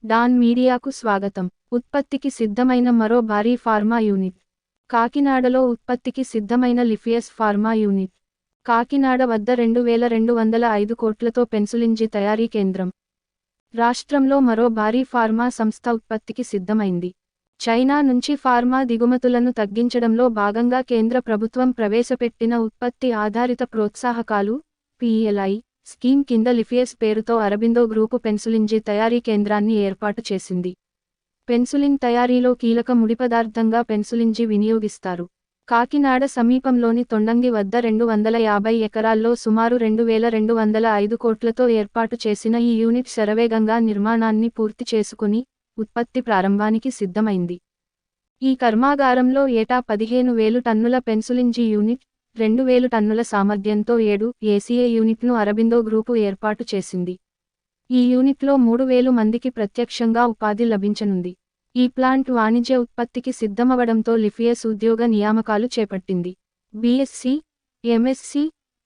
Don మీడియాకు స్వాగతం. ఉత్పత్తికి సిద్ధమైన మరో భారీ ఫార్మా యూనిట్. కాకినాడలో ఉత్పత్తికి సిద్ధమైన లిఫియస్ ఫార్మా యూనిట్. కాకినాడ వద్ద 2205 కోట్లతో పెన్సులిన్ జి తయారీ కేంద్రం. రాష్ట్రంలో మరో భారీ ఫార్మా సంస్థ ఉత్పత్తికి సిద్ధమైంది. చైనా నుంచి ఫార్మా దిగుమతులను తగ్గించడంలో భాగంగా కేంద్ర ప్రభుత్వం ప్రవేశపెట్టిన ఉత్పత్తి ఆధారిత ప్రోత్సాహకాలు (PLI) స్కీమ్ కింద లిఫియస్ పేరుతో అరబిందో గ్రూపు పెన్సులిన్ జి తయారీ కేంద్రాన్ని ఏర్పాటు చేసింది. పెన్సులిన్ తయారీలో కీలక ముడిపదార్థంగా పెన్సులిన్ జి వినియోగిస్తారు. కాకినాడ సమీపంలోని తొండంగి వద్ద 250 ఎకరాల్లో సుమారు 2205 కోట్లతో ఏర్పాటు చేసిన ఈ యూనిట్ శరవేగంగా నిర్మాణాన్ని పూర్తి చేసుకుని, ఉత్పత్తి ప్రారంభానికి సిద్ధమైంది. ఈ కర్మాగారంలో ఏటా 15,000 టన్నుల పెన్సులిన్ జి యూనిట్, 2,000 టన్నుల సామర్థ్యంతో 7 ACA యూనిట్ను అరబిందో గ్రూపు ఏర్పాటు చేసింది. ఈ యూనిట్లో 3,000 మందికి ప్రత్యక్షంగా ఉపాధి లభించనుంది. ఈ ప్లాంట్ వాణిజ్య ఉత్పత్తికి సిద్ధమవడంతో లిఫియస్ ఉద్యోగ నియామకాలు చేపట్టింది. BSc, MSc,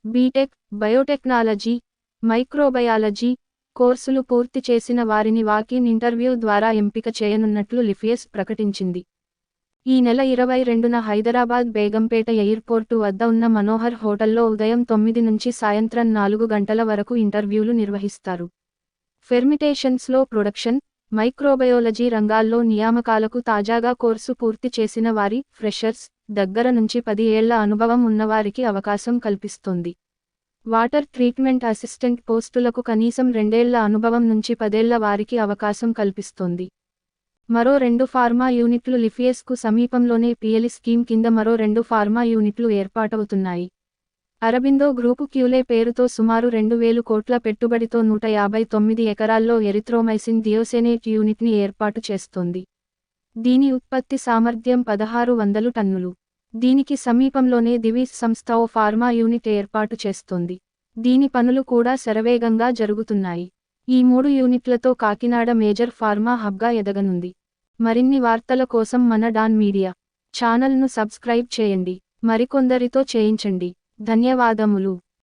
BTech, biotechnology, microbiology కోర్సులు పూర్తి చేసిన వారిని వాక్-ఇన్ ఇంటర్వ్యూ ద్వారా ఎంపిక చేయనున్నట్లు లిఫియస్ ప్రకటించింది. ఈ నెల 22న హైదరాబాద్ బేగంపేట ఎయిర్పోర్టు వద్ద ఉన్న మనోహర్ హోటల్లో ఉదయం 9 నుంచి సాయంత్రం 4 గంటల వరకు ఇంటర్వ్యూలు నిర్వహిస్తారు. ఫెర్మిటేషన్స్లో ప్రొడక్షన్, మైక్రోబయోలజీ రంగాల్లో నియామకాలకు తాజాగా కోర్సు పూర్తి చేసిన వారి ఫ్రెషర్స్ దగ్గర నుంచి 10 ఏళ్ల అనుభవం ఉన్నవారికి అవకాశం కల్పిస్తోంది. వాటర్ ట్రీట్మెంట్ అసిస్టెంట్ పోస్టులకు కనీసం 2 ఏళ్ల అనుభవం నుంచి 10 ఏళ్ల వారికి అవకాశం కల్పిస్తోంది. మరో 2 ఫార్మా యూనిట్లు లిఫియస్కు సమీపంలోనే PLI స్కీమ్ కింద మరో 2 ఫార్మా యూనిట్లు ఏర్పాటవుతున్నాయి. అరబిందో గ్రూపు క్యూలే పేరుతో సుమారు 2,000 కోట్ల పెట్టుబడితో 159 ఎకరాల్లో ఎరిథ్రోమైసిన్ థియోసెనేట్ యూనిట్ని ఏర్పాటు చేస్తోంది. దీని ఉత్పత్తి సామర్థ్యం 1,600 టన్నులు. దీనికి సమీపంలోనే దివీస్ సంస్థ ఓ ఫార్మా యూనిట్ ఏర్పాటు చేస్తోంది. దీని పనులు కూడా శరవేగంగా జరుగుతున్నాయి. ఈ 3 యూనిట్లతో కాకినాడ మేజర్ ఫార్మా హబ్గా ఎదగనుంది. మరిన్ని వార్తల కోసం మన డాన్ మీడియా ఛానల్ను సబ్స్క్రైబ్ చేయండి. మరికొందరితో చేయించండి. ధన్యవాదములు.